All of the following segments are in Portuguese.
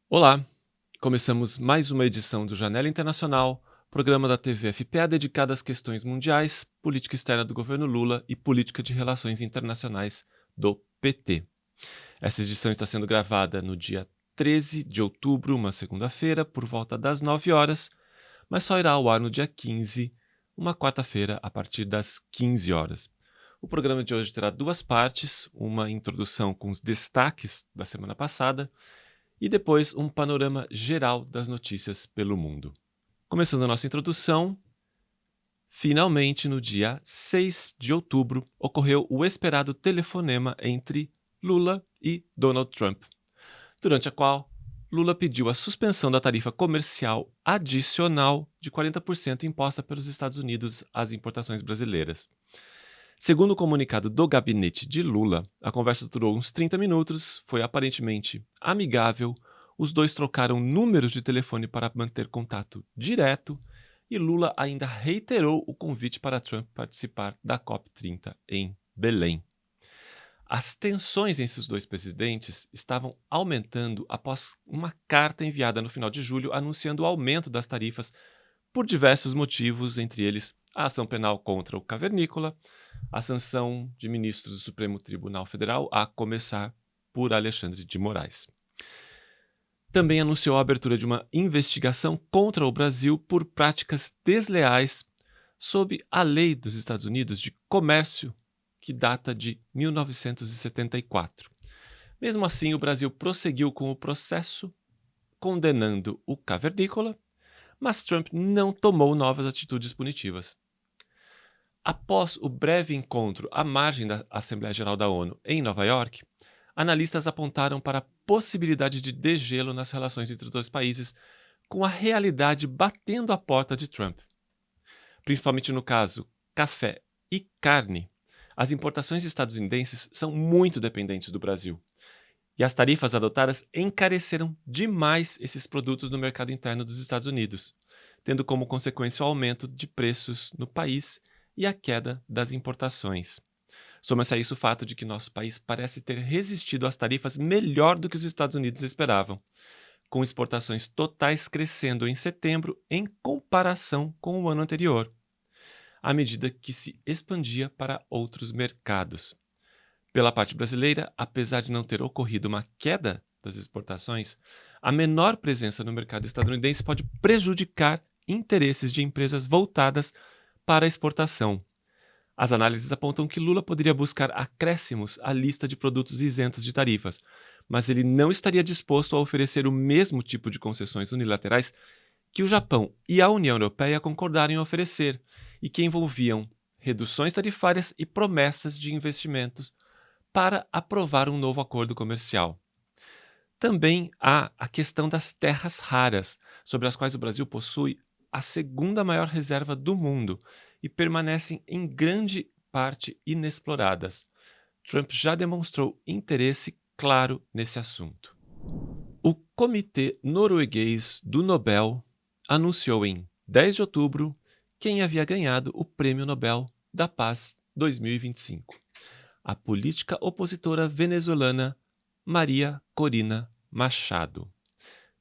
Olá, começamos mais uma edição do Janela Internacional, programa da TV FPA dedicado às questões mundiais, política externa do governo Lula e política de relações internacionais do PT. Essa edição está sendo gravada no dia 13 de outubro, uma segunda-feira, por volta das 9 horas, mas só irá ao ar no dia 15, uma quarta-feira, a partir das 15 horas. O programa de hoje terá duas partes, uma introdução com os destaques da semana passada e depois um panorama geral das notícias pelo mundo. Começando a nossa introdução, finalmente no dia 6 de outubro ocorreu o esperado telefonema entre Lula e Donald Trump, durante a qual Lula pediu a suspensão da tarifa comercial adicional de 40% imposta pelos Estados Unidos às importações brasileiras. Segundo o comunicado do gabinete de Lula, a conversa durou uns 30 minutos, foi aparentemente amigável, os dois trocaram números de telefone para manter contato direto e Lula ainda reiterou o convite para Trump participar da COP30 em Belém. As tensões entre os dois presidentes estavam aumentando após uma carta enviada no final de julho anunciando o aumento das tarifas por diversos motivos, entre eles a ação penal contra o cavernícola, a sanção de ministros do Supremo Tribunal Federal, a começar por Alexandre de Moraes. Também anunciou a abertura de uma investigação contra o Brasil por práticas desleais sob a lei dos Estados Unidos de comércio, que data de 1974. Mesmo assim, o Brasil prosseguiu com o processo, condenando o cavernícola, mas Trump não tomou novas atitudes punitivas. Após o breve encontro à margem da Assembleia Geral da ONU em Nova York, analistas apontaram para a possibilidade de degelo nas relações entre os dois países, com a realidade batendo a porta de Trump. Principalmente no caso café e carne, as importações estadunidenses são muito dependentes do Brasil. E as tarifas adotadas encareceram demais esses produtos no mercado interno dos Estados Unidos, tendo como consequência o aumento de preços no país e a queda das importações. Soma-se a isso o fato de que nosso país parece ter resistido às tarifas melhor do que os Estados Unidos esperavam, com exportações totais crescendo em setembro em comparação com o ano anterior, à medida que se expandia para outros mercados. Pela parte brasileira, apesar de não ter ocorrido uma queda das exportações, a menor presença no mercado estadunidense pode prejudicar interesses de empresas voltadas para a exportação. As análises apontam que Lula poderia buscar acréscimos à lista de produtos isentos de tarifas, mas ele não estaria disposto a oferecer o mesmo tipo de concessões unilaterais que o Japão e a União Europeia concordaram em oferecer e que envolviam reduções tarifárias e promessas de investimentos para aprovar um novo acordo comercial. Também há a questão das terras raras, sobre as quais o Brasil possui a segunda maior reserva do mundo e permanecem em grande parte inexploradas. Trump já demonstrou interesse claro nesse assunto. O Comitê Norueguês do Nobel anunciou em 10 de outubro quem havia ganhado o Prêmio Nobel da Paz 2025. A política opositora venezuelana Maria Corina Machado.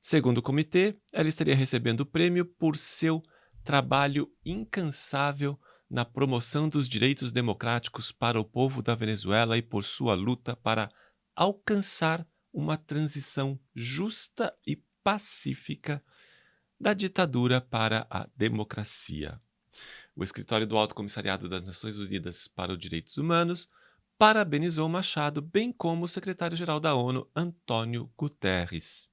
Segundo o comitê, ela estaria recebendo o prêmio por seu trabalho incansável na promoção dos direitos democráticos para o povo da Venezuela e por sua luta para alcançar uma transição justa e pacífica da ditadura para a democracia. O Escritório do Alto Comissariado das Nações Unidas para os Direitos Humanos parabenizou Machado, bem como o secretário-geral da ONU, Antônio Guterres.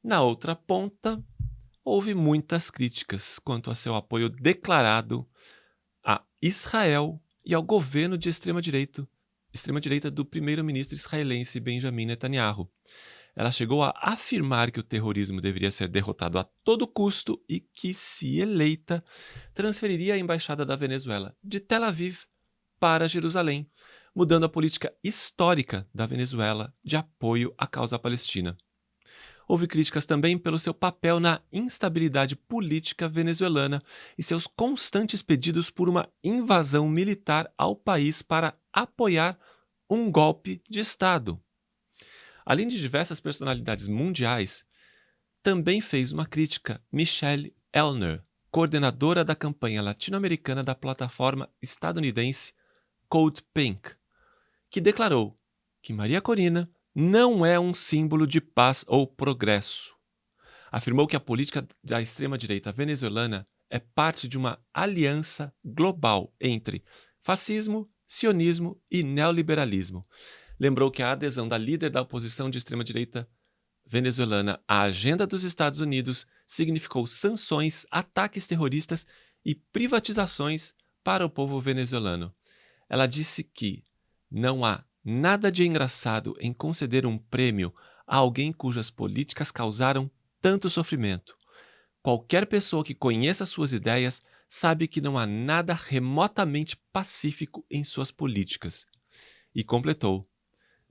Na outra ponta, houve muitas críticas quanto a seu apoio declarado a Israel e ao governo de extrema-direita do primeiro-ministro israelense Benjamin Netanyahu. Ela chegou a afirmar que o terrorismo deveria ser derrotado a todo custo e que, se eleita, transferiria a embaixada da Venezuela de Tel Aviv para Jerusalém, mudando a política histórica da Venezuela de apoio à causa palestina. Houve críticas também pelo seu papel na instabilidade política venezuelana e seus constantes pedidos por uma invasão militar ao país para apoiar um golpe de Estado. Além de diversas personalidades mundiais, também fez uma crítica Michelle Elner, coordenadora da campanha latino-americana da plataforma estadunidense Code Pink, que declarou que Maria Corina não é um símbolo de paz ou progresso. Afirmou que a política da extrema-direita venezuelana é parte de uma aliança global entre fascismo, sionismo e neoliberalismo. Lembrou que a adesão da líder da oposição de extrema-direita venezuelana à agenda dos Estados Unidos significou sanções, ataques terroristas e privatizações para o povo venezuelano. Ela disse que não há nada de engraçado em conceder um prêmio a alguém cujas políticas causaram tanto sofrimento. Qualquer pessoa que conheça suas ideias sabe que não há nada remotamente pacífico em suas políticas. E completou: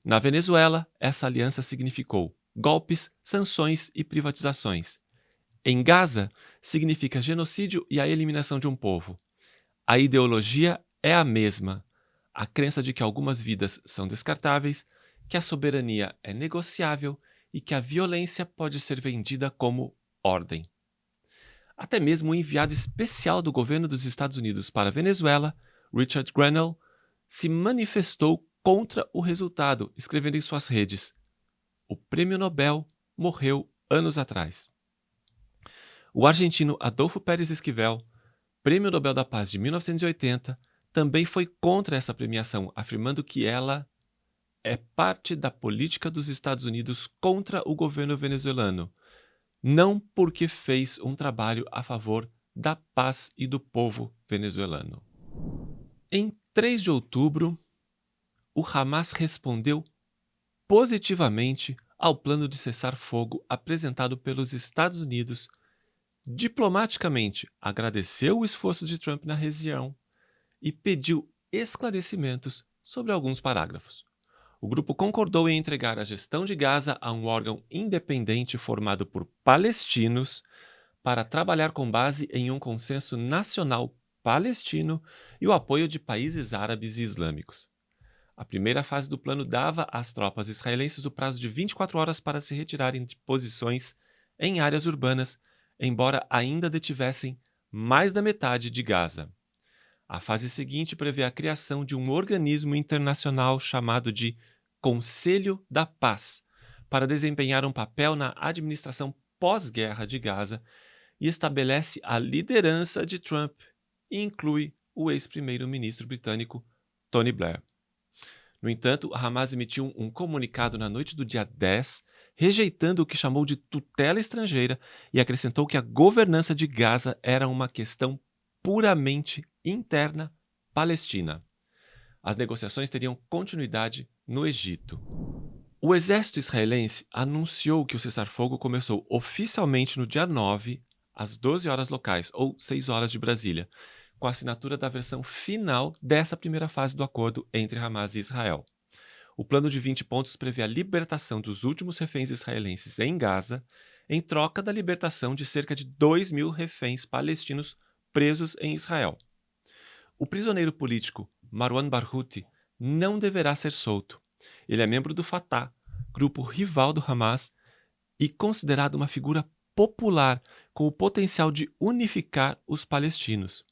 na Venezuela, essa aliança significou golpes, sanções e privatizações. Em Gaza, significa genocídio e a eliminação de um povo. A ideologia é a mesma. A crença de que algumas vidas são descartáveis, que a soberania é negociável e que a violência pode ser vendida como ordem. Até mesmo o enviado especial do governo dos Estados Unidos para a Venezuela, Richard Grenell, se manifestou contra o resultado, escrevendo em suas redes: o prêmio Nobel morreu anos atrás. O argentino Adolfo Pérez Esquivel, prêmio Nobel da Paz de 1980, também foi contra essa premiação, afirmando que ela é parte da política dos Estados Unidos contra o governo venezuelano, não porque fez um trabalho a favor da paz e do povo venezuelano. Em 3 de outubro, o Hamas respondeu positivamente ao plano de cessar-fogo apresentado pelos Estados Unidos. Diplomaticamente, agradeceu o esforço de Trump na região e pediu esclarecimentos sobre alguns parágrafos. O grupo concordou em entregar a gestão de Gaza a um órgão independente formado por palestinos para trabalhar com base em um consenso nacional palestino e o apoio de países árabes e islâmicos. A primeira fase do plano dava às tropas israelenses o prazo de 24 horas para se retirarem de posições em áreas urbanas, embora ainda detivessem mais da metade de Gaza. A fase seguinte prevê a criação de um organismo internacional chamado de Conselho da Paz, para desempenhar um papel na administração pós-guerra de Gaza e estabelece a liderança de Trump e inclui o ex-primeiro-ministro britânico Tony Blair. No entanto, a Hamas emitiu um comunicado na noite do dia 10, rejeitando o que chamou de tutela estrangeira e acrescentou que a governança de Gaza era uma questão puramente interna palestina. As negociações teriam continuidade no Egito. O exército israelense anunciou que o cessar-fogo começou oficialmente no dia 9, às 12 horas locais, ou 6 horas de Brasília, com a assinatura da versão final dessa primeira fase do acordo entre Hamas e Israel. O plano de 20 pontos prevê a libertação dos últimos reféns israelenses em Gaza, em troca da libertação de cerca de 2.000 reféns palestinos presos em Israel. O prisioneiro político Marwan Barghouti não deverá ser solto. Ele é membro do Fatah, grupo rival do Hamas, e considerado uma figura popular com o potencial de unificar os palestinos.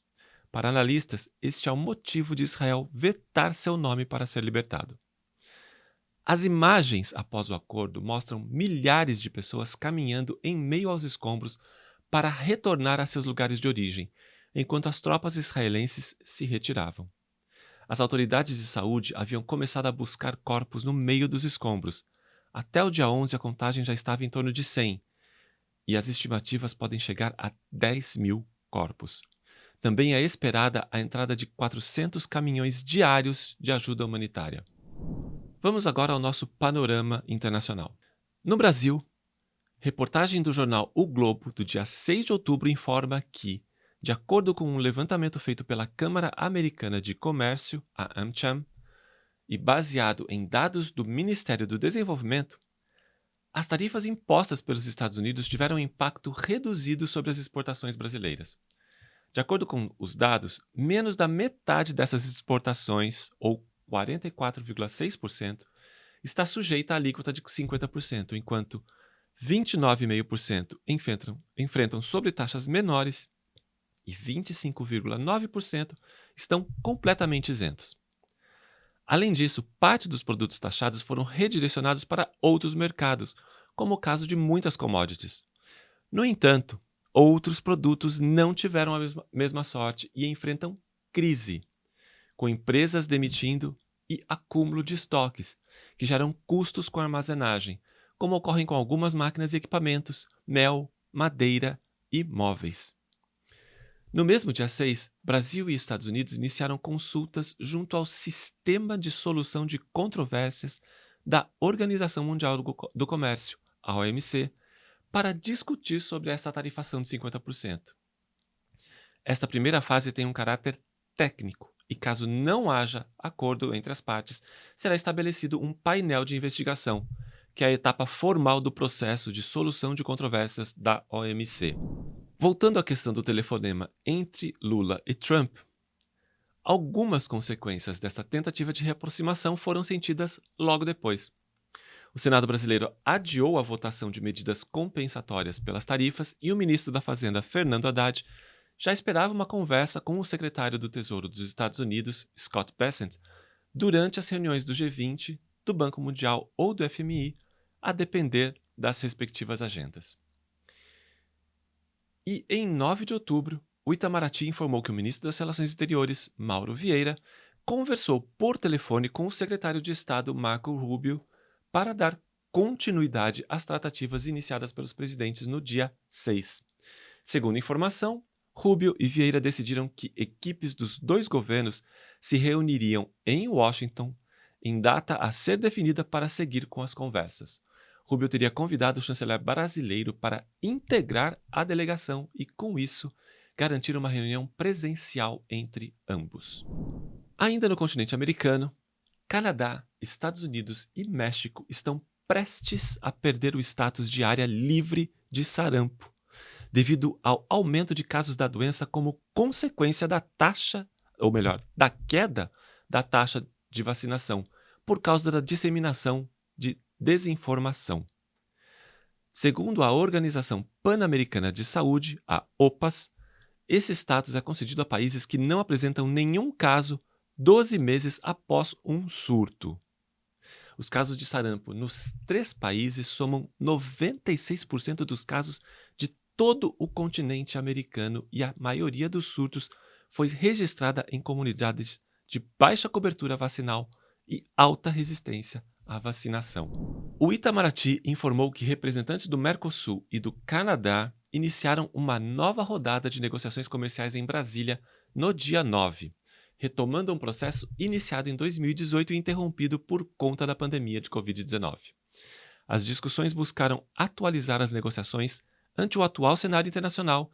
Para analistas, este é o motivo de Israel vetar seu nome para ser libertado. As imagens após o acordo mostram milhares de pessoas caminhando em meio aos escombros para retornar a seus lugares de origem, enquanto as tropas israelenses se retiravam. As autoridades de saúde haviam começado a buscar corpos no meio dos escombros. Até o dia 11, a contagem já estava em torno de 100, e as estimativas podem chegar a 10.000 corpos. Também é esperada a entrada de 400 caminhões diários de ajuda humanitária. Vamos agora ao nosso panorama internacional. No Brasil, reportagem do jornal O Globo, do dia 6 de outubro, informa que, de acordo com um levantamento feito pela Câmara Americana de Comércio, a AmCham, e baseado em dados do Ministério do Desenvolvimento, as tarifas impostas pelos Estados Unidos tiveram um impacto reduzido sobre as exportações brasileiras. De acordo com os dados, menos da metade dessas exportações, ou 44,6%, está sujeita à alíquota de 50%, enquanto 29,5% enfrentam sobretaxas menores e 25,9% estão completamente isentos. Além disso, parte dos produtos taxados foram redirecionados para outros mercados, como o caso de muitas commodities. No entanto, outros produtos não tiveram a mesma sorte e enfrentam crise, com empresas demitindo e acúmulo de estoques, que geram custos com armazenagem, como ocorrem com algumas máquinas e equipamentos, mel, madeira e móveis. No mesmo dia 6, Brasil e Estados Unidos iniciaram consultas junto ao Sistema de Solução de Controvérsias da Organização Mundial do Comércio, a OMC, para discutir sobre essa tarifação de 50%. Esta primeira fase tem um caráter técnico e, caso não haja acordo entre as partes, será estabelecido um painel de investigação, que é a etapa formal do processo de solução de controvérsias da OMC. Voltando à questão do telefonema entre Lula e Trump, algumas consequências dessa tentativa de reaproximação foram sentidas logo depois. O Senado brasileiro adiou a votação de medidas compensatórias pelas tarifas e o ministro da Fazenda, Fernando Haddad, já esperava uma conversa com o secretário do Tesouro dos Estados Unidos, Scott Bessent, durante as reuniões do G20, do Banco Mundial ou do FMI, a depender das respectivas agendas. E em 9 de outubro, o Itamaraty informou que o ministro das Relações Exteriores, Mauro Vieira, conversou por telefone com o secretário de Estado, Marco Rubio, para dar continuidade às tratativas iniciadas pelos presidentes no dia 6. Segundo informação, Rubio e Vieira decidiram que equipes dos dois governos se reuniriam em Washington em data a ser definida para seguir com as conversas. Rubio teria convidado o chanceler brasileiro para integrar a delegação e, com isso, garantir uma reunião presencial entre ambos. Ainda no continente americano, Canadá, Estados Unidos e México estão prestes a perder o status de área livre de sarampo, devido ao aumento de casos da doença como consequência da queda da taxa de vacinação, por causa da disseminação de desinformação. Segundo a Organização Pan-Americana de Saúde, a OPAS, esse status é concedido a países que não apresentam nenhum caso 12 meses após um surto. Os casos de sarampo nos 3 países somam 96% dos casos de todo o continente americano e a maioria dos surtos foi registrada em comunidades de baixa cobertura vacinal e alta resistência à vacinação. O Itamaraty informou que representantes do Mercosul e do Canadá iniciaram uma nova rodada de negociações comerciais em Brasília no dia 9, retomando um processo iniciado em 2018 e interrompido por conta da pandemia de Covid-19. As discussões buscaram atualizar as negociações ante o atual cenário internacional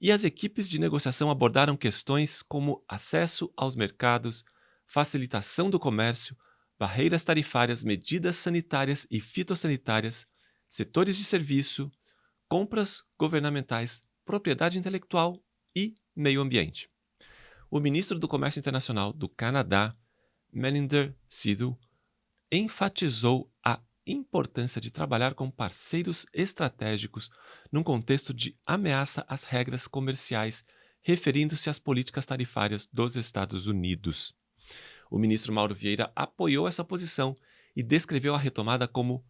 e as equipes de negociação abordaram questões como acesso aos mercados, facilitação do comércio, barreiras tarifárias, medidas sanitárias e fitossanitárias, setores de serviço, compras governamentais, propriedade intelectual e meio ambiente. O ministro do Comércio Internacional do Canadá, Meninder Sidhu, enfatizou a importância de trabalhar com parceiros estratégicos num contexto de ameaça às regras comerciais, referindo-se às políticas tarifárias dos Estados Unidos. O ministro Mauro Vieira apoiou essa posição e descreveu a retomada como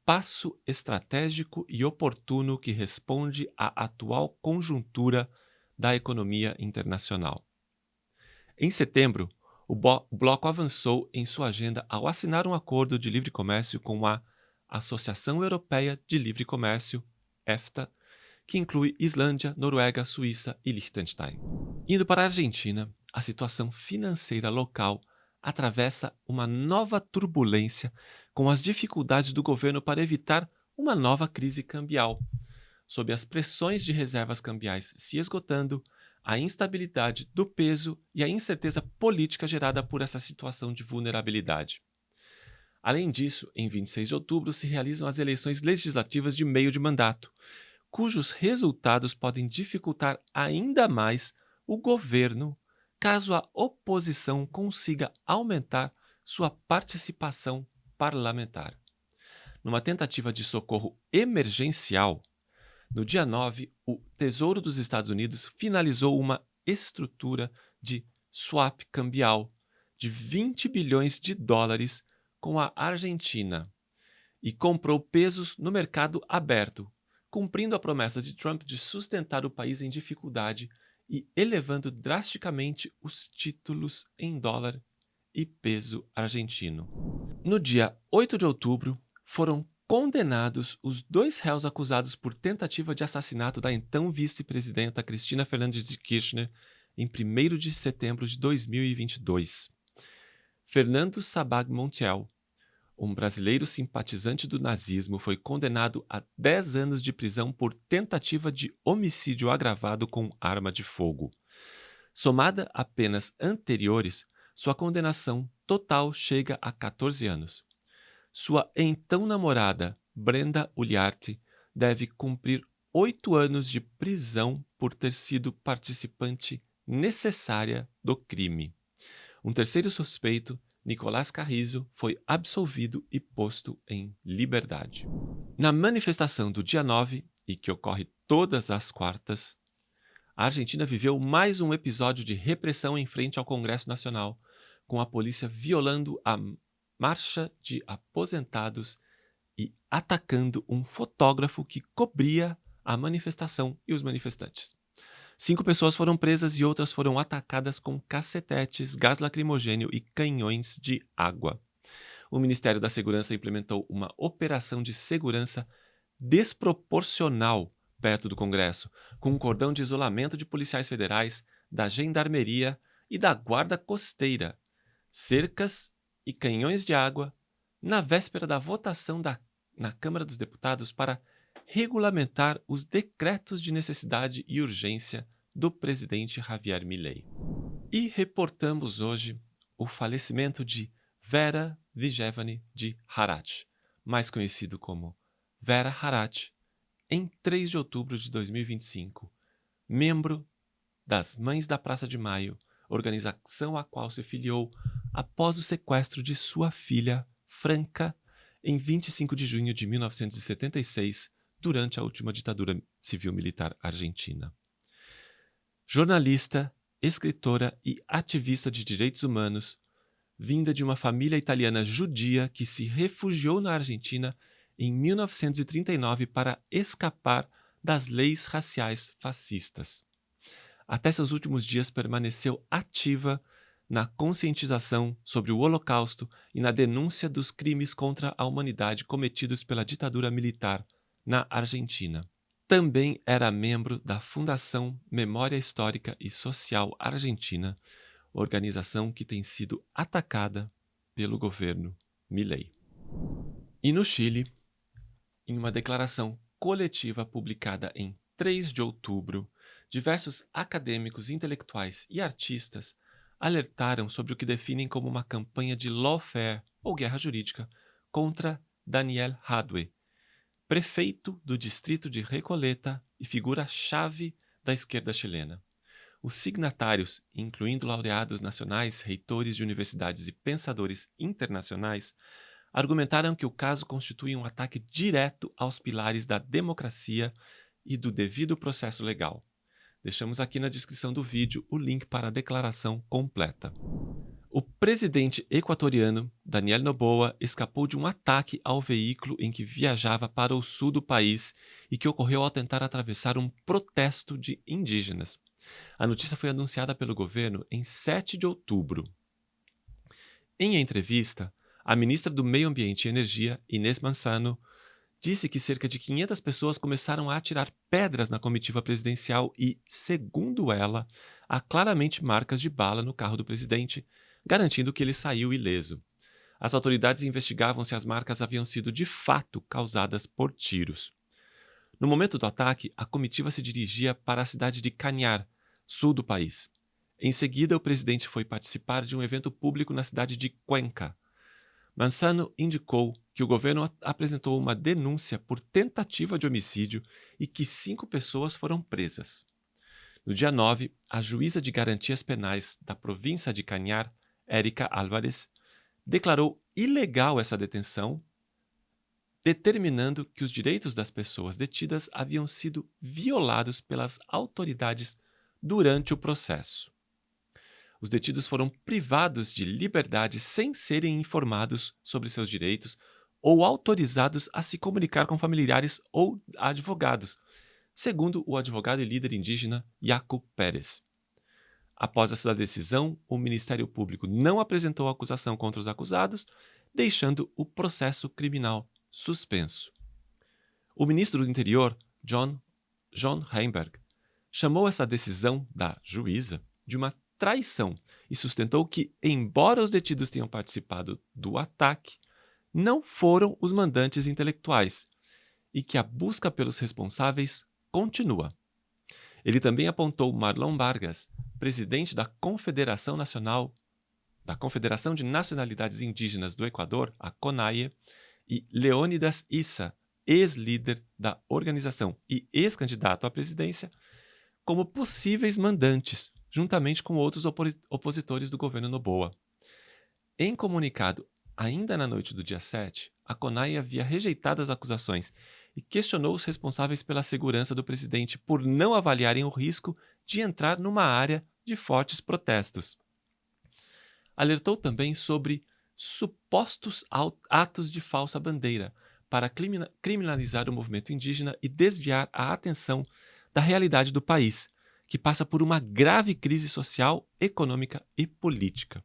passo estratégico e oportuno que responde à atual conjuntura da economia internacional. Em setembro, o bloco avançou em sua agenda ao assinar um acordo de livre comércio com a Associação Europeia de Livre Comércio, EFTA, que inclui Islândia, Noruega, Suíça e Liechtenstein. Indo para a Argentina, a situação financeira local atravessa uma nova turbulência com as dificuldades do governo para evitar uma nova crise cambial, sob as pressões de reservas cambiais se esgotando, a instabilidade do peso e a incerteza política gerada por essa situação de vulnerabilidade. Além disso, em 26 de outubro se realizam as eleições legislativas de meio de mandato, cujos resultados podem dificultar ainda mais o governo caso a oposição consiga aumentar sua participação parlamentar. Numa tentativa de socorro emergencial, no dia 9, o Tesouro dos Estados Unidos finalizou uma estrutura de swap cambial de 20 bilhões de dólares com a Argentina e comprou pesos no mercado aberto, cumprindo a promessa de Trump de sustentar o país em dificuldade e elevando drasticamente os títulos em dólar e peso argentino. No dia 8 de outubro, foram condenados os 2 réus acusados por tentativa de assassinato da então vice-presidenta Cristina Fernández de Kirchner em 1º de setembro de 2022. Fernando Sabag Montiel, um brasileiro simpatizante do nazismo, foi condenado a 10 anos de prisão por tentativa de homicídio agravado com arma de fogo. Somada a penas anteriores, sua condenação total chega a 14 anos. Sua então namorada, Brenda Uliarte, deve cumprir 8 anos de prisão por ter sido participante necessária do crime. Um terceiro suspeito, Nicolás Carrizo, foi absolvido e posto em liberdade. Na manifestação do dia 9, e que ocorre todas as quartas, a Argentina viveu mais um episódio de repressão em frente ao Congresso Nacional, com a polícia violando a marcha de aposentados e atacando um fotógrafo que cobria a manifestação e os manifestantes. 5 pessoas foram presas e outras foram atacadas com cacetetes, gás lacrimogênio e canhões de água. O Ministério da Segurança implementou uma operação de segurança desproporcional perto do Congresso, com um cordão de isolamento de policiais federais, da Gendarmeria e da Guarda Costeira, cercas e canhões de água, na véspera da votação na Câmara dos Deputados para regulamentar os decretos de necessidade e urgência do presidente Javier Milei. E reportamos hoje o falecimento de Vera Vijevani de Harat, mais conhecido como Vera Harat, em 3 de outubro de 2025, membro das Mães da Praça de Maio, organização a qual se filiou após o sequestro de sua filha, Franca, em 25 de junho de 1976, durante a última ditadura civil-militar argentina. Jornalista, escritora e ativista de direitos humanos, vinda de uma família italiana judia que se refugiou na Argentina em 1939 para escapar das leis raciais fascistas. Até seus últimos dias permaneceu ativa na conscientização sobre o Holocausto e na denúncia dos crimes contra a humanidade cometidos pela ditadura militar na Argentina. Também era membro da Fundação Memória Histórica e Social Argentina, organização que tem sido atacada pelo governo Milei. E no Chile, em uma declaração coletiva publicada em 3 de outubro, diversos acadêmicos, intelectuais e artistas alertaram sobre o que definem como uma campanha de lawfare ou guerra jurídica contra Daniel Jadwe, prefeito do distrito de Recoleta e figura-chave da esquerda chilena. Os signatários, incluindo laureados nacionais, reitores de universidades e pensadores internacionais, argumentaram que o caso constitui um ataque direto aos pilares da democracia e do devido processo legal. Deixamos aqui na descrição do vídeo o link para a declaração completa. O presidente equatoriano, Daniel Noboa, escapou de um ataque ao veículo em que viajava para o sul do país e que ocorreu ao tentar atravessar um protesto de indígenas. A notícia foi anunciada pelo governo em 7 de outubro. Em entrevista, a ministra do Meio Ambiente e Energia, Inês Manzano, disse que cerca de 500 pessoas começaram a atirar pedras na comitiva presidencial e, segundo ela, há claramente marcas de bala no carro do presidente, garantindo que ele saiu ileso. As autoridades investigavam se as marcas haviam sido de fato causadas por tiros. No momento do ataque, a comitiva se dirigia para a cidade de Cañar, sul do país. Em seguida, o presidente foi participar de um evento público na cidade de Cuenca. Manzano indicou que o governo apresentou uma denúncia por tentativa de homicídio e que 5 pessoas foram presas. No dia 9, a juíza de garantias penais da província de Cañar, Érica Álvarez, declarou ilegal essa detenção, determinando que os direitos das pessoas detidas haviam sido violados pelas autoridades durante o processo. Os detidos foram privados de liberdade sem serem informados sobre seus direitos ou autorizados a se comunicar com familiares ou advogados, segundo o advogado e líder indígena Yacu Pérez. Após essa decisão, o Ministério Público não apresentou acusação contra os acusados, deixando o processo criminal suspenso. O ministro do Interior, John Heimberg, chamou essa decisão da juíza de uma traição e sustentou que, embora os detidos tenham participado do ataque, não foram os mandantes intelectuais e que a busca pelos responsáveis continua. Ele também apontou Marlon Vargas, presidente da Confederação de Nacionalidades Indígenas do Equador, a CONAIE, e Leônidas Issa, ex-líder da organização e ex-candidato à presidência, como possíveis mandantes, juntamente com outros opositores do governo Noboa. Em comunicado, ainda na noite do dia 7, a CONAIE havia rejeitado as acusações e questionou os responsáveis pela segurança do presidente por não avaliarem o risco de entrar numa área de fortes protestos. Alertou também sobre supostos atos de falsa bandeira para criminalizar o movimento indígena e desviar a atenção da realidade do país, que passa por uma grave crise social, econômica e política.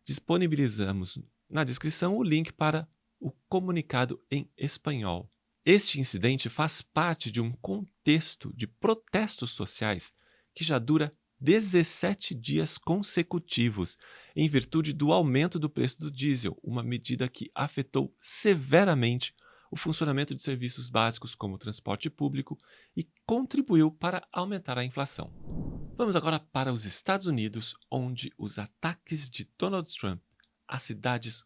Disponibilizamos na descrição o link para o comunicado em espanhol. Este incidente faz parte de um contexto de protestos sociais que já dura 17 dias consecutivos, em virtude do aumento do preço do diesel, uma medida que afetou severamente o funcionamento de serviços básicos como o transporte público e contribuiu para aumentar a inflação. Vamos agora para os Estados Unidos, onde os ataques de Donald Trump às cidades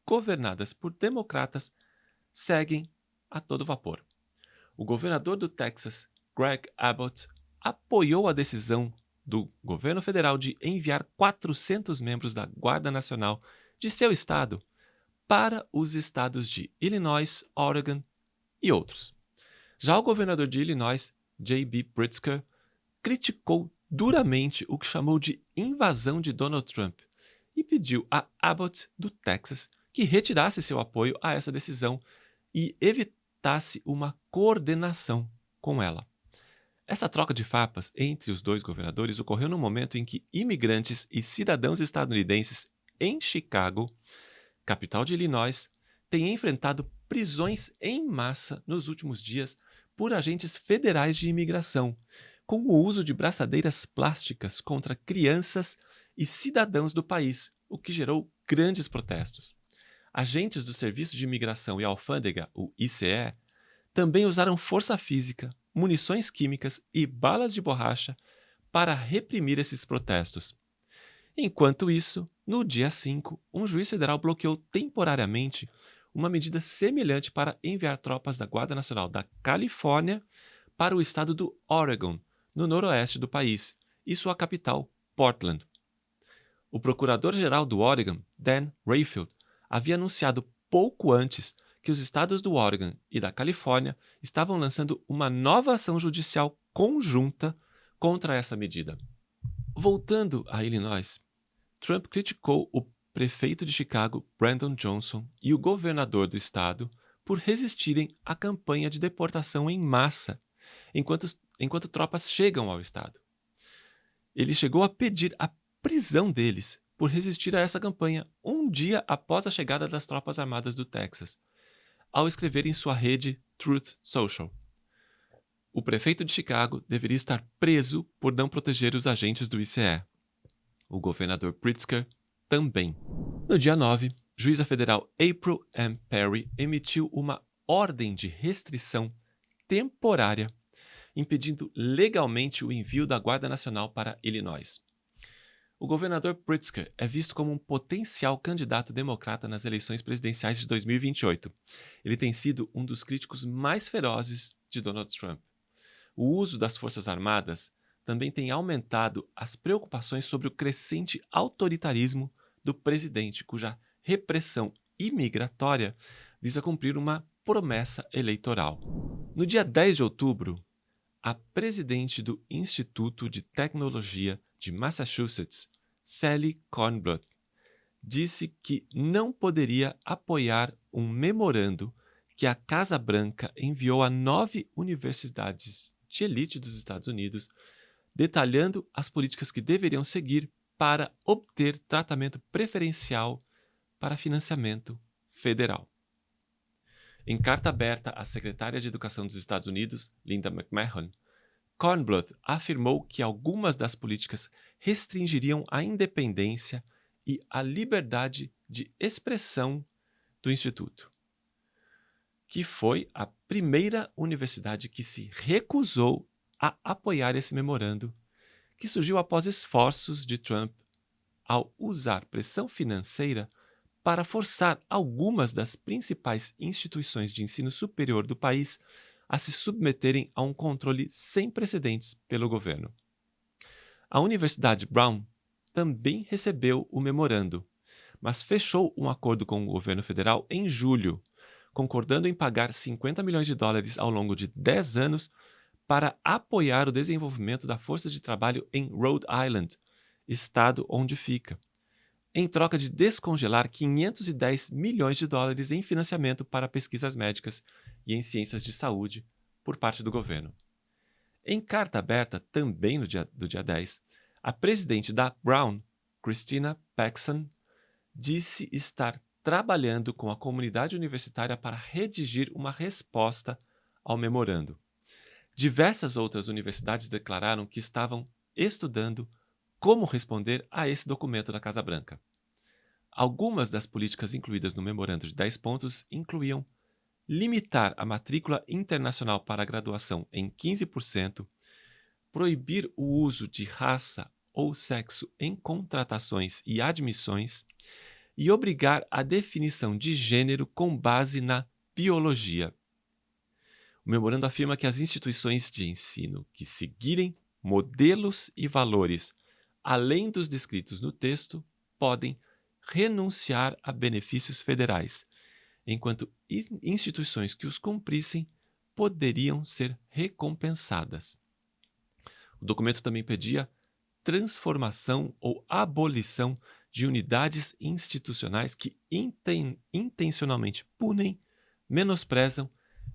governadas por democratas seguem a todo vapor. O governador do Texas, Greg Abbott, apoiou a decisão do governo federal de enviar 400 membros da Guarda Nacional de seu estado para os estados de Illinois, Oregon e outros. Já o governador de Illinois, J.B. Pritzker, criticou duramente o que chamou de invasão de Donald Trump e pediu a Abbott, do Texas, que retirasse seu apoio a essa decisão e evitasse uma coordenação com ela. Essa troca de farpas entre os dois governadores ocorreu no momento em que imigrantes e cidadãos estadunidenses em Chicago, capital de Illinois, têm enfrentado prisões em massa nos últimos dias por agentes federais de imigração, com o uso de braçadeiras plásticas contra crianças e cidadãos do país, o que gerou grandes protestos. Agentes do Serviço de Imigração e Alfândega, o ICE, também usaram força física, munições químicas e balas de borracha para reprimir esses protestos. Enquanto isso, no dia 5, um juiz federal bloqueou temporariamente uma medida semelhante para enviar tropas da Guarda Nacional da Califórnia para o estado do Oregon, no noroeste do país, e sua capital, Portland. O procurador-geral do Oregon, Dan Rayfield, havia anunciado pouco antes que os estados do Oregon e da Califórnia estavam lançando uma nova ação judicial conjunta contra essa medida. Voltando a Illinois, Trump criticou o prefeito de Chicago, Brandon Johnson, e o governador do estado por resistirem à campanha de deportação em massa, enquanto tropas chegam ao estado. Ele chegou a pedir a prisão deles por resistir a essa campanha um dia após a chegada das tropas armadas do Texas, ao escrever em sua rede Truth Social. O prefeito de Chicago deveria estar preso por não proteger os agentes do ICE. O governador Pritzker também. No dia 9, juíza federal April M. Perry emitiu uma ordem de restrição temporária, impedindo legalmente o envio da Guarda Nacional para Illinois. O governador Pritzker é visto como um potencial candidato democrata nas eleições presidenciais de 2028. Ele tem sido um dos críticos mais ferozes de Donald Trump. O uso das Forças Armadas também tem aumentado as preocupações sobre o crescente autoritarismo do presidente, cuja repressão imigratória visa cumprir uma promessa eleitoral. No dia 10 de outubro, a presidente do Instituto de Tecnologia de Massachusetts, Sally Kornbluth, disse que não poderia apoiar um memorando que a Casa Branca enviou a 9 universidades de elite dos Estados Unidos, detalhando as políticas que deveriam seguir para obter tratamento preferencial para financiamento federal. Em carta aberta à secretária de Educação dos Estados Unidos, Linda McMahon, Kornbluth afirmou que algumas das políticas restringiriam a independência e a liberdade de expressão do Instituto, que foi a primeira universidade que se recusou a apoiar esse memorando, que surgiu após esforços de Trump ao usar pressão financeira para forçar algumas das principais instituições de ensino superior do país a se submeterem a um controle sem precedentes pelo governo. A Universidade Brown também recebeu o memorando, mas fechou um acordo com o governo federal em julho, concordando em pagar $50 milhões ao longo de 10 anos para apoiar o desenvolvimento da força de trabalho em Rhode Island, estado onde fica, em troca de descongelar $510 milhões em financiamento para pesquisas médicas e em ciências de saúde por parte do governo. Em carta aberta, também no dia 10, a presidente da Brown, Christina Paxson, disse estar trabalhando com a comunidade universitária para redigir uma resposta ao memorando. Diversas outras universidades declararam que estavam estudando como responder a esse documento da Casa Branca. Algumas das políticas incluídas no memorando de 10 pontos incluíam limitar a matrícula internacional para a graduação em 15%, proibir o uso de raça ou sexo em contratações e admissões e obrigar a definição de gênero com base na biologia. O memorando afirma que as instituições de ensino que seguirem modelos e valores além dos descritos no texto podem renunciar a benefícios federais, enquanto instituições que os cumprissem poderiam ser recompensadas. O documento também pedia transformação ou abolição de unidades institucionais que intencionalmente punem, menosprezam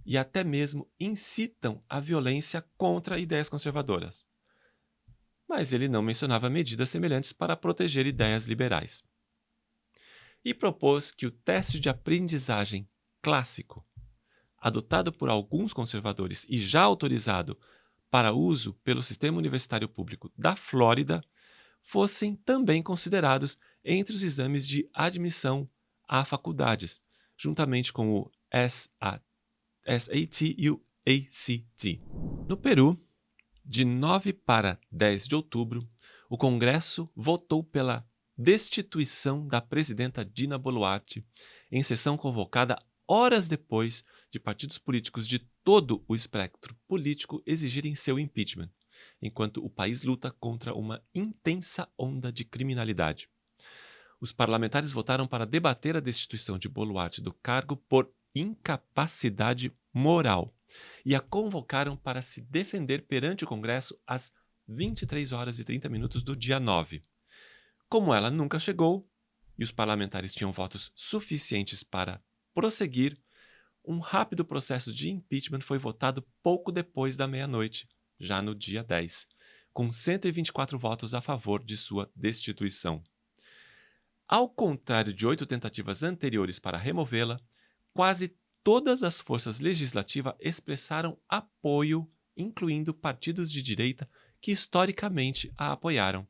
e até mesmo incitam a violência contra ideias conservadoras. Mas ele não mencionava medidas semelhantes para proteger ideias liberais. E propôs que o teste de aprendizagem clássico, adotado por alguns conservadores e já autorizado para uso pelo sistema universitário público da Flórida, fossem também considerados entre os exames de admissão a faculdades, juntamente com o SAT e o ACT. No Peru, de 9 para 10 de outubro, o Congresso votou pela destituição da presidenta Dina Boluarte, em sessão convocada horas depois de partidos políticos de todo o espectro político exigirem seu impeachment, enquanto o país luta contra uma intensa onda de criminalidade. Os parlamentares votaram para debater a destituição de Boluarte do cargo por incapacidade moral e a convocaram para se defender perante o Congresso às 23 horas e 30 minutos do dia 9. Como ela nunca chegou e os parlamentares tinham votos suficientes para prosseguir, um rápido processo de impeachment foi votado pouco depois da meia-noite, já no dia 10, com 124 votos a favor de sua destituição. Ao contrário de 8 tentativas anteriores para removê-la, quase todas as forças legislativas expressaram apoio, incluindo partidos de direita que historicamente a apoiaram.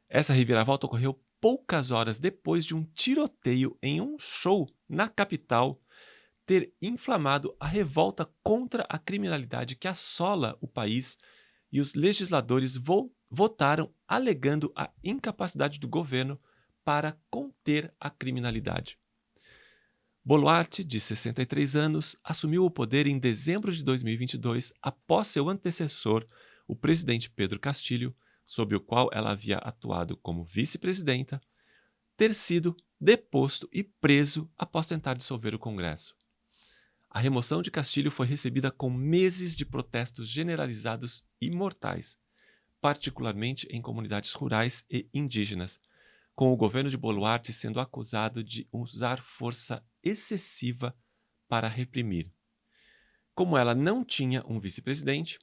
Essa reviravolta ocorreu poucas horas depois de um tiroteio em um show na capital ter inflamado a revolta contra a criminalidade que assola o país, e os legisladores votaram alegando a incapacidade do governo para conter a criminalidade. Boluarte, de 63 anos, assumiu o poder em dezembro de 2022 após seu antecessor, o presidente Pedro Castillo, sob o qual ela havia atuado como vice-presidenta, ter sido deposto e preso após tentar dissolver o Congresso. A remoção de Castilho foi recebida com meses de protestos generalizados e mortais, particularmente em comunidades rurais e indígenas, com o governo de Boluarte sendo acusado de usar força excessiva para reprimir. Como ela não tinha um vice-presidente,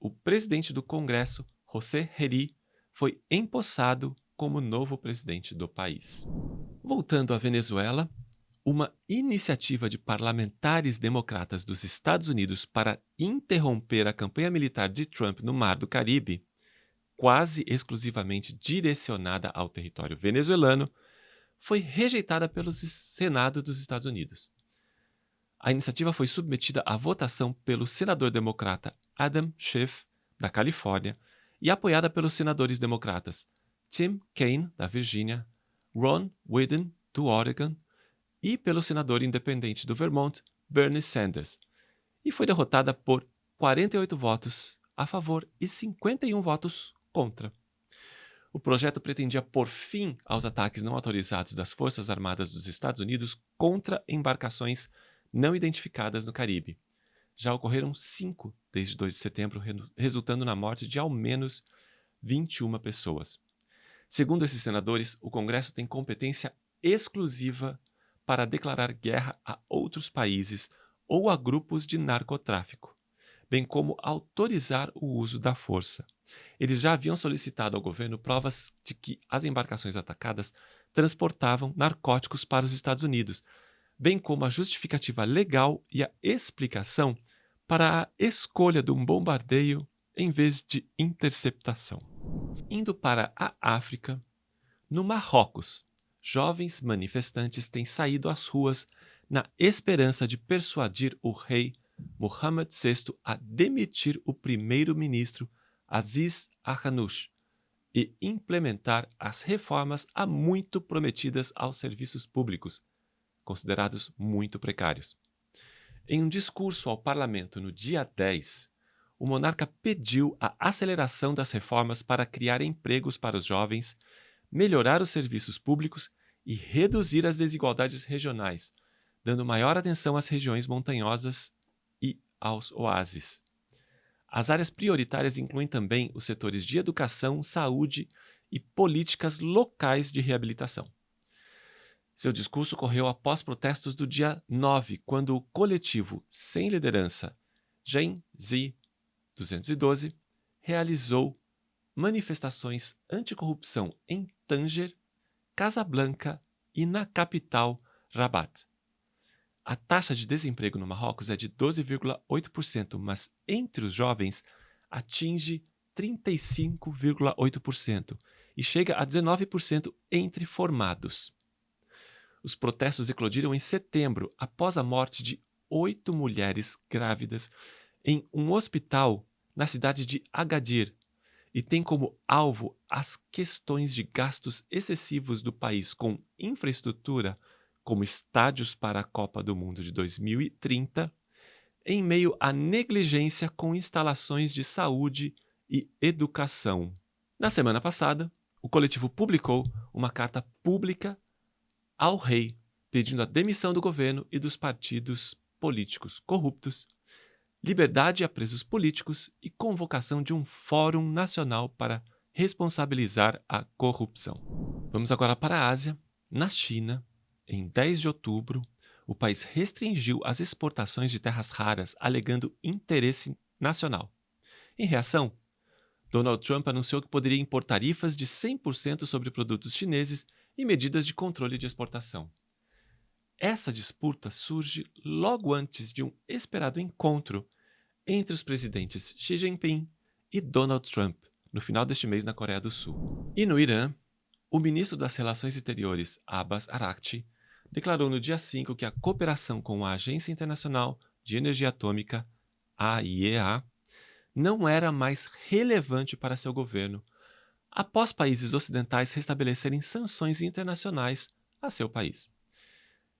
o presidente do Congresso, José Herrí, foi empossado como novo presidente do país. Voltando à Venezuela, uma iniciativa de parlamentares democratas dos Estados Unidos para interromper a campanha militar de Trump no Mar do Caribe, quase exclusivamente direcionada ao território venezuelano, foi rejeitada pelo Senado dos Estados Unidos. A iniciativa foi submetida à votação pelo senador democrata Adam Schiff, da Califórnia, e apoiada pelos senadores democratas Tim Kaine, da Virgínia, Ron Wyden, do Oregon, e pelo senador independente do Vermont, Bernie Sanders, e foi derrotada por 48 votos a favor e 51 votos contra. O projeto pretendia pôr fim aos ataques não autorizados das Forças Armadas dos Estados Unidos contra embarcações não identificadas no Caribe. Já ocorreram 5 desde 2 de setembro, resultando na morte de ao menos 21 pessoas. Segundo esses senadores, o Congresso tem competência exclusiva para declarar guerra a outros países ou a grupos de narcotráfico, bem como autorizar o uso da força. Eles já haviam solicitado ao governo provas de que as embarcações atacadas transportavam narcóticos para os Estados Unidos, bem como a justificativa legal e a explicação para a escolha de um bombardeio em vez de interceptação. Indo para a África, no Marrocos, jovens manifestantes têm saído às ruas na esperança de persuadir o rei Mohammed VI a demitir o primeiro-ministro Aziz Al-Hannouch e implementar as reformas há muito prometidas aos serviços públicos, considerados muito precários. Em um discurso ao parlamento no dia 10, o monarca pediu a aceleração das reformas para criar empregos para os jovens, melhorar os serviços públicos e reduzir as desigualdades regionais, dando maior atenção às regiões montanhosas e aos oásis. As áreas prioritárias incluem também os setores de educação, saúde e políticas locais de reabilitação. Seu discurso ocorreu após protestos do dia 9, quando o coletivo sem liderança Gen Z 212 realizou manifestações anticorrupção em Tanger, Casablanca e na capital, Rabat. A taxa de desemprego no Marrocos é de 12,8%, mas entre os jovens atinge 35,8% e chega a 19% entre formados. Os protestos eclodiram em setembro, após a morte de 8 mulheres grávidas em um hospital na cidade de Agadir, e tem como alvo as questões de gastos excessivos do país com infraestrutura, como estádios para a Copa do Mundo de 2030, em meio à negligência com instalações de saúde e educação. Na semana passada, o coletivo publicou uma carta pública ao rei, pedindo a demissão do governo e dos partidos políticos corruptos, liberdade a presos políticos e convocação de um fórum nacional para responsabilizar a corrupção. Vamos agora para a Ásia. Na China, em 10 de outubro, o país restringiu as exportações de terras raras, alegando interesse nacional. Em reação, Donald Trump anunciou que poderia impor tarifas de 100% sobre produtos chineses e medidas de controle de exportação. Essa disputa surge logo antes de um esperado encontro entre os presidentes Xi Jinping e Donald Trump, no final deste mês na Coreia do Sul. E no Irã, o ministro das Relações Exteriores, Abbas Araghchi, declarou no dia 5 que a cooperação com a Agência Internacional de Energia Atômica, AIEA, não era mais relevante para seu governo, após países ocidentais restabelecerem sanções internacionais a seu país.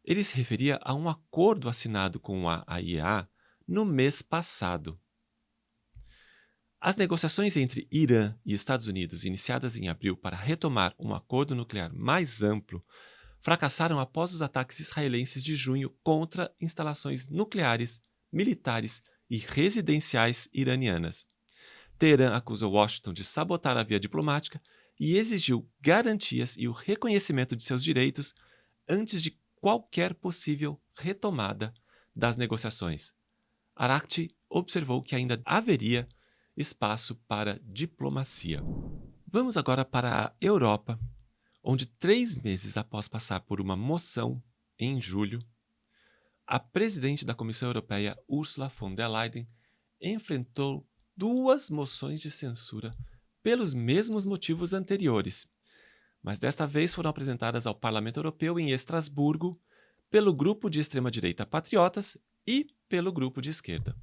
Ele se referia a um acordo assinado com a AIEA no mês passado. As negociações entre Irã e Estados Unidos, iniciadas em abril para retomar um acordo nuclear mais amplo, fracassaram após os ataques israelenses de junho contra instalações nucleares, militares e residenciais iranianas. Teherã acusou Washington de sabotar a via diplomática e exigiu garantias e o reconhecimento de seus direitos antes de qualquer possível retomada das negociações. Arakci observou que ainda haveria espaço para diplomacia. Vamos agora para a Europa, onde 3 meses após passar por uma moção em julho, a presidente da Comissão Europeia, Ursula von der Leyen, enfrentou 2 moções de censura pelos mesmos motivos anteriores, mas desta vez foram apresentadas ao Parlamento Europeu em Estrasburgo pelo grupo de extrema-direita Patriotas e pelo grupo de esquerda.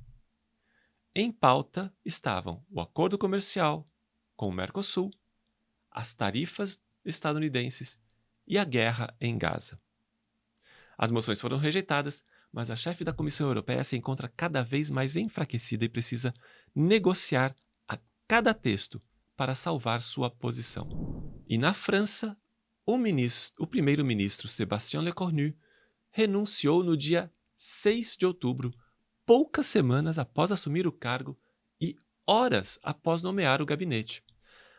Em pauta estavam o acordo comercial com o Mercosul, as tarifas estadunidenses e a guerra em Gaza. As moções foram rejeitadas, mas a chefe da Comissão Europeia se encontra cada vez mais enfraquecida e precisa negociar a cada texto para salvar sua posição. E na França, o primeiro-ministro Sébastien Lecornu renunciou no dia 6 de outubro, poucas semanas após assumir o cargo e horas após nomear o gabinete,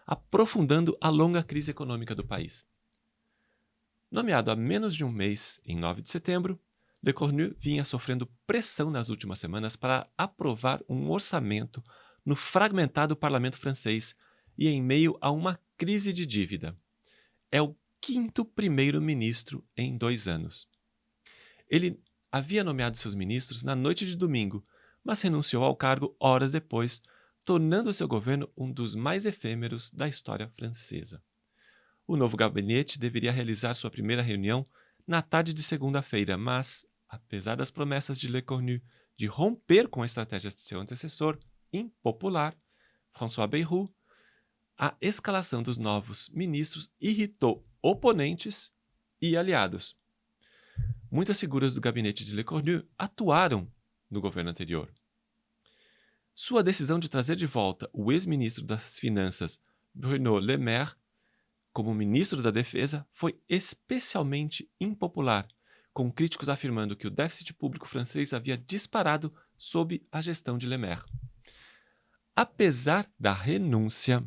aprofundando a longa crise econômica do país. Nomeado há menos de um mês, em 9 de setembro, Lecornu vinha sofrendo pressão nas últimas semanas para aprovar um orçamento no fragmentado parlamento francês e em meio a uma crise de dívida. É o 5º primeiro-ministro em 2 anos. Ele havia nomeado seus ministros na noite de domingo, mas renunciou ao cargo horas depois, tornando seu governo um dos mais efêmeros da história francesa. O novo gabinete deveria realizar sua primeira reunião na tarde de segunda-feira, mas, apesar das promessas de Lecornu de romper com a estratégia de seu antecessor, impopular, François Bayrou, a escalação dos novos ministros irritou oponentes e aliados. Muitas figuras do gabinete de Lecornu atuaram no governo anterior. Sua decisão de trazer de volta o ex-ministro das Finanças, Bruno Le Maire, como ministro da Defesa, foi especialmente impopular, com críticos afirmando que o déficit público francês havia disparado sob a gestão de Le Maire. Apesar da renúncia,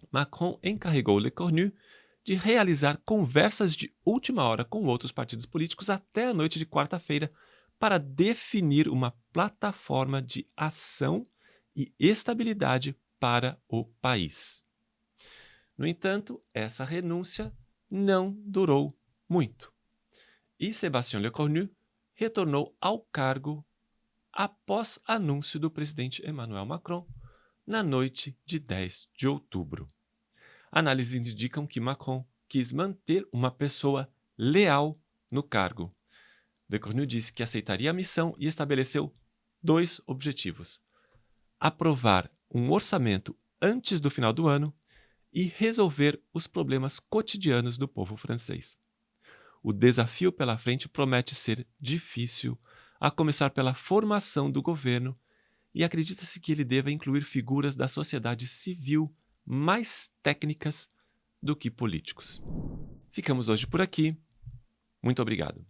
Macron encarregou Lecornu de realizar conversas de última hora com outros partidos políticos até a noite de quarta-feira para definir uma plataforma de ação e estabilidade para o país. No entanto, essa renúncia não durou muito e Sébastien Lecornu retornou ao cargo após anúncio do presidente Emmanuel Macron na noite de 10 de outubro. Análises indicam que Macron quis manter uma pessoa leal no cargo. Lecornu disse que aceitaria a missão e estabeleceu 2 objetivos: aprovar um orçamento antes do final do ano e resolver os problemas cotidianos do povo francês. O desafio pela frente promete ser difícil, a começar pela formação do governo, e acredita-se que ele deva incluir figuras da sociedade civil mais técnicas do que políticos. Ficamos hoje por aqui. Muito obrigado.